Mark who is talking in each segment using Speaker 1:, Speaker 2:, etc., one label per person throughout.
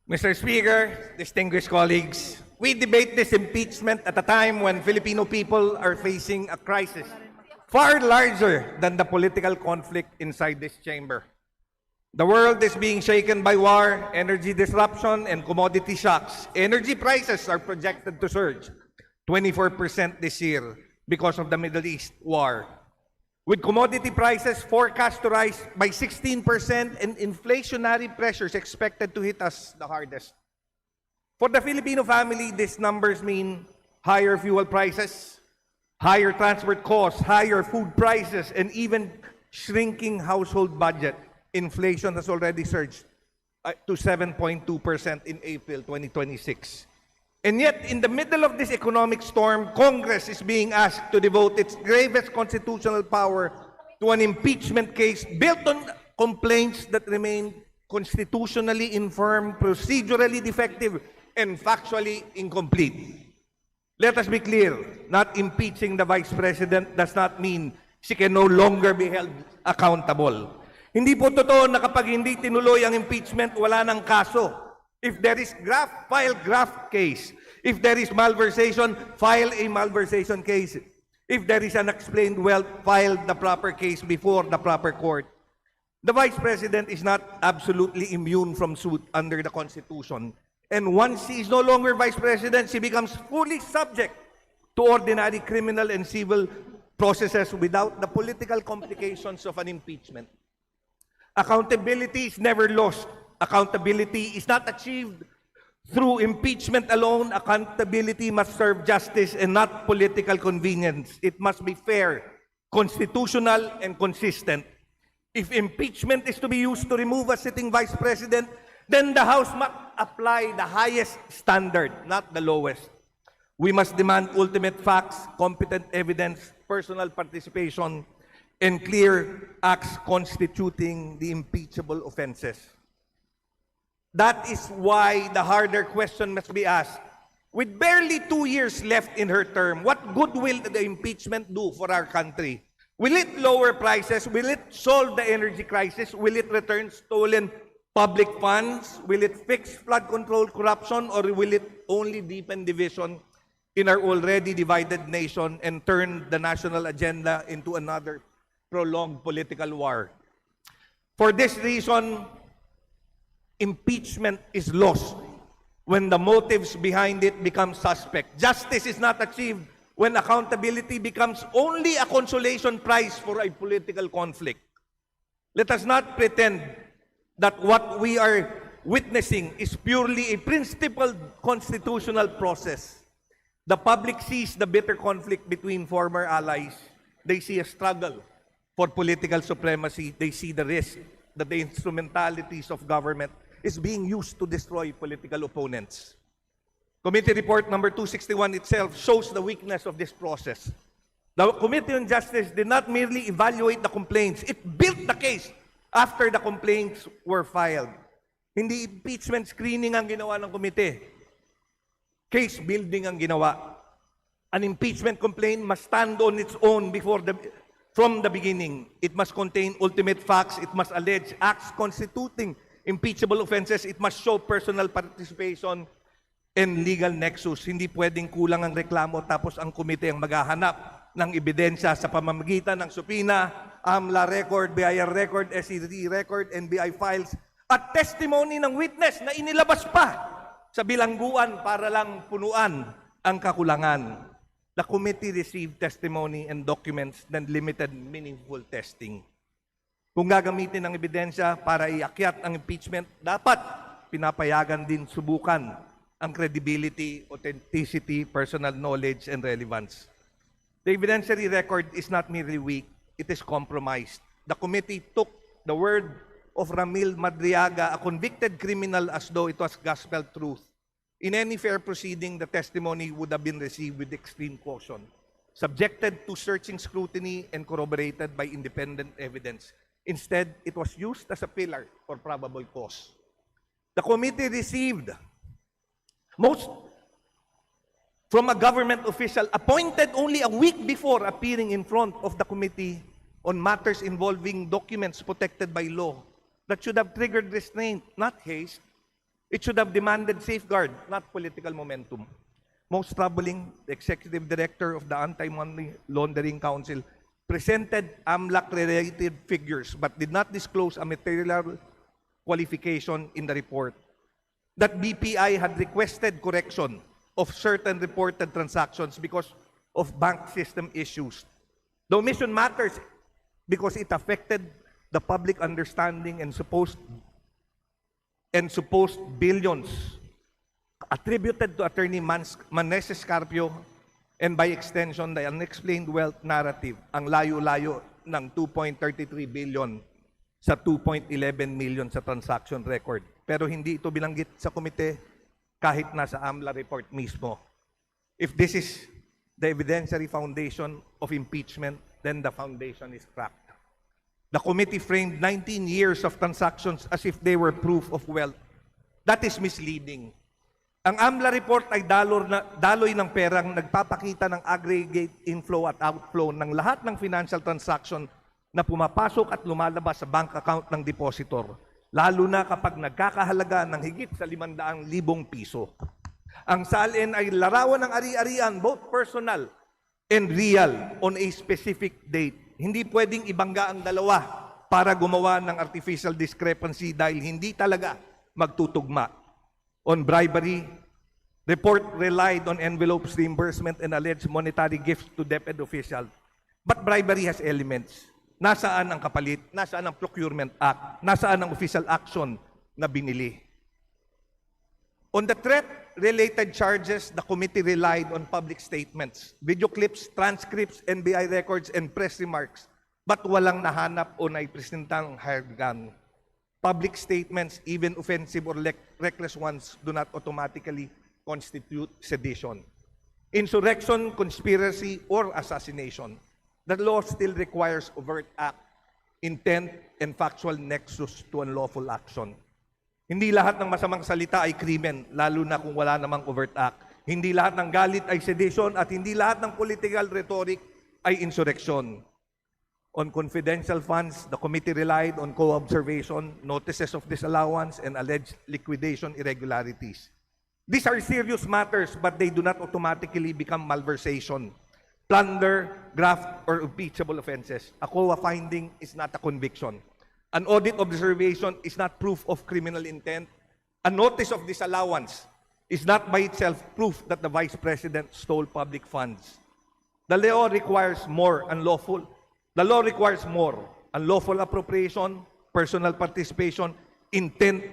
Speaker 1: Mr. Speaker, distinguished colleagues, we debate this impeachment at a time when Filipino people are facing a crisis far larger than the political conflict inside this chamber. The world is being shaken by war, energy disruption, and commodity shocks. Energy prices are projected to surge 24% this year because of the Middle East war, with commodity prices forecast to rise by 16% and inflationary pressures expected to hit us the hardest. For the Filipino family, these numbers mean higher fuel prices, higher transport costs, higher food prices, and even shrinking household budget. Inflation has already surged to 7.2% in April 2026. And yet, in the middle of this economic storm, Congress is being asked to devote its gravest constitutional power to an impeachment case built on complaints that remain constitutionally infirm, procedurally defective, and factually incomplete. Let us be clear, not impeaching the Vice President does not mean she can no longer be held accountable. Hindi po totoo na kapag hindi tinuloy ang impeachment, wala nang kaso. If there is graft, file graft case. If there is malversation, file a malversation case. If there is unexplained wealth, file the proper case before the proper court. The Vice President is not absolutely immune from suit under the Constitution. And once she is no longer Vice President, she becomes fully subject to ordinary criminal and civil processes without the political complications of an impeachment. Accountability is never lost. Accountability is not achieved through impeachment alone. Accountability must serve justice and not political convenience. It must be fair, constitutional, and consistent. If impeachment is to be used to remove a sitting Vice President, then the House must apply the highest standard, not the lowest. We must demand ultimate facts, competent evidence, personal participation, and clear acts constituting the impeachable offenses. That is why the harder question must be asked. With barely 2 years left in her term, what good will the impeachment do for our country? Will it lower prices? Will it solve the energy crisis? Will it return stolen public funds? Will it fix flood control corruption? Or will it only deepen division in our already divided nation and turn the national agenda into another prolonged political war? For this reason, impeachment is lost when the motives behind it become suspect. Justice is not achieved when accountability becomes only a consolation prize for a political conflict. Let us not pretend that what we are witnessing is purely a principled constitutional process. The public sees the bitter conflict between former allies. They see a struggle for political supremacy. They see the risk that the instrumentalities of government is being used to destroy political opponents. Committee report number 261 itself shows the weakness of this process. The Committee on Justice did not merely evaluate the complaints, it built the case after the complaints were filed. Hindi impeachment screening ang ginawa ng komite. Case building ang ginawa. An impeachment complaint must stand on its own from the beginning. It must contain ultimate facts. It must allege acts constituting impeachable offenses. It must show personal participation and legal nexus. Hindi pwedeng kulang ang reklamo tapos ang komite ang maghahanap ng ebidensya sa pamamagitan ng subpoena, AMLA record, BIR record, SEC record, NBI files, at testimony ng witness na inilabas pa sa bilangguan para lang punuan ang kakulangan. The committee received testimony and documents that limited meaningful testing. Kung gagamitin ng ebidensya para iakyat ang impeachment, dapat pinapayagan din subukan ang credibility, authenticity, personal knowledge, and relevance. The evidentiary record is not merely weak, it is compromised. The committee took the word of Ramil Madriaga, a convicted criminal, as though it was gospel truth. In any fair proceeding, the testimony would have been received with extreme caution, subjected to searching scrutiny and corroborated by independent evidence. Instead, it was used as a pillar for probable cause. The committee received most from a government official appointed only a week before appearing in front of the committee on matters involving documents protected by law that should have triggered restraint, not haste. It should have demanded safeguard, not political momentum. Most troubling, the executive director of the Anti-Money Laundering Council presented AMLAC-related figures but did not disclose a material qualification in the report that BPI had requested correction of certain reported transactions because of bank system issues. The omission matters because it affected the public understanding and supposed billions attributed to Attorney Maneses Carpio and by extension the unexplained wealth narrative, ang layo-layo ng 2.33 billion sa 2.11 million sa transaction record. Pero hindi ito binanggit sa komite kahit nasa AMLA report mismo. If this is the evidentiary foundation of impeachment, then the foundation is cracked. The committee framed 19 years of transactions as if they were proof of wealth. That is misleading. Ang AMLA report ay daloy ng perang nagpapakita ng aggregate inflow at outflow ng lahat ng financial transaction na pumapasok at lumalabas sa bank account ng depositor, lalo na kapag nagkakahalaga ng higit sa 500,000 piso. Ang salin ay larawan ng ari-arian, both personal and real, on a specific date. Hindi pwedeng ibangga ang dalawa para gumawa ng artificial discrepancy dahil hindi talaga magtutugma. On bribery, report relied on envelopes reimbursement and alleged monetary gifts to DepEd officials. But bribery has elements. Nasaan ang kapalit? Nasaan ang procurement act? Nasaan ang official action na binili? On the threat-related charges, the committee relied on public statements, video clips, transcripts, NBI records, and press remarks, but walang nahanap o naipresentang hired gun. Public statements, even offensive or reckless ones, do not automatically constitute sedition. Insurrection, conspiracy, or assassination. The law still requires overt act, intent, and factual nexus to unlawful action. Hindi lahat ng masamang salita ay krimen, lalo na kung wala namang overt act. Hindi lahat ng galit ay sedition at hindi lahat ng political rhetoric ay insurrection. On confidential funds, the committee relied on co-observation, notices of disallowance, and alleged liquidation irregularities. These are serious matters, but they do not automatically become malversation, plunder, graft, or impeachable offenses. A COA finding is not a conviction. An audit observation is not proof of criminal intent. A notice of disallowance is not by itself proof that the Vice President stole public funds. The law requires more unlawful. The law requires more unlawful appropriation, personal participation, intent,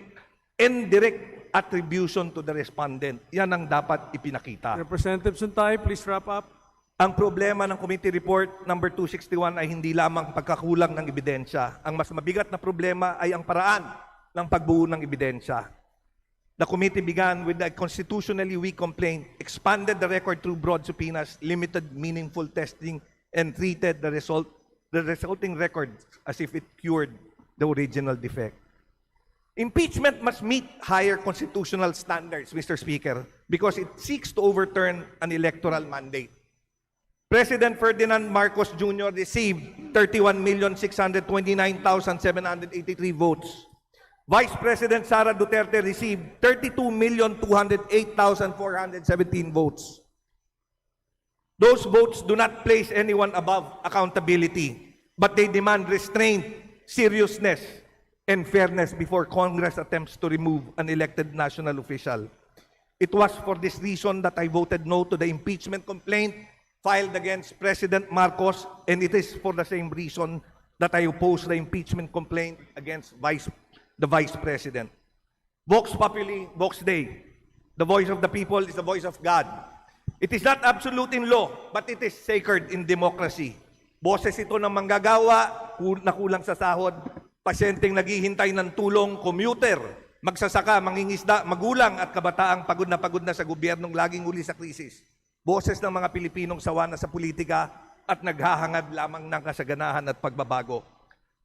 Speaker 1: and direct attribution to the respondent. Yan ang dapat ipinakita.
Speaker 2: Representative Suntay, please wrap up.
Speaker 1: Ang problema ng committee report number 261 ay hindi lamang pagkakulang ng ebidensya. Ang mas mabigat na problema ay ang paraan ng pagbuo ng ebidensya. The committee began with a constitutionally weak complaint, expanded the record through broad subpoenas, limited meaningful testing, and treated the resulting record as if it cured the original defect. Impeachment must meet higher constitutional standards, Mr. Speaker, because it seeks to overturn an electoral mandate. President Ferdinand Marcos Jr. received 31,629,783 votes. Vice President Sara Duterte received 32,208,417 votes. Those votes do not place anyone above accountability, but they demand restraint, seriousness, and fairness before Congress attempts to remove an elected national official. It was for this reason that I voted no to the impeachment complaint filed against President Marcos, and it is for the same reason that I oppose the impeachment complaint against the Vice President. Vox Populi, Vox Dei. The voice of the people is the voice of God. It is not absolute in law, but it is sacred in democracy. Boses ito ng manggagawa, nakulang sa sahod, pasyenteng naghihintay ng tulong, commuter, magsasaka, mangingisda, magulang at kabataang pagod na sa gobyernong laging uli sa krisis. Boses ng mga Pilipinong sawa na sa politika at naghahangad lamang ng kasaganahan at pagbabago.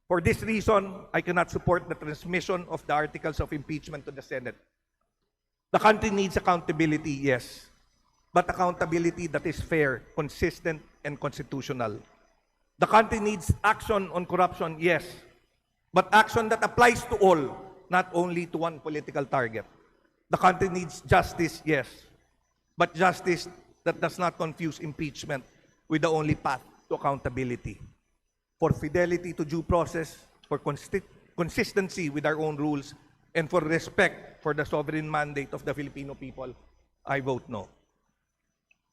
Speaker 1: For this reason, I cannot support the transmission of the articles of impeachment to the Senate. The country needs accountability, yes, but accountability that is fair, consistent, and constitutional. The country needs action on corruption, yes, but action that applies to all, not only to one political target. The country needs justice, yes. But justice that does not confuse impeachment with the only path to accountability. For fidelity to due process, for consistency with our own rules, and for respect for the sovereign mandate of the Filipino people, I vote no.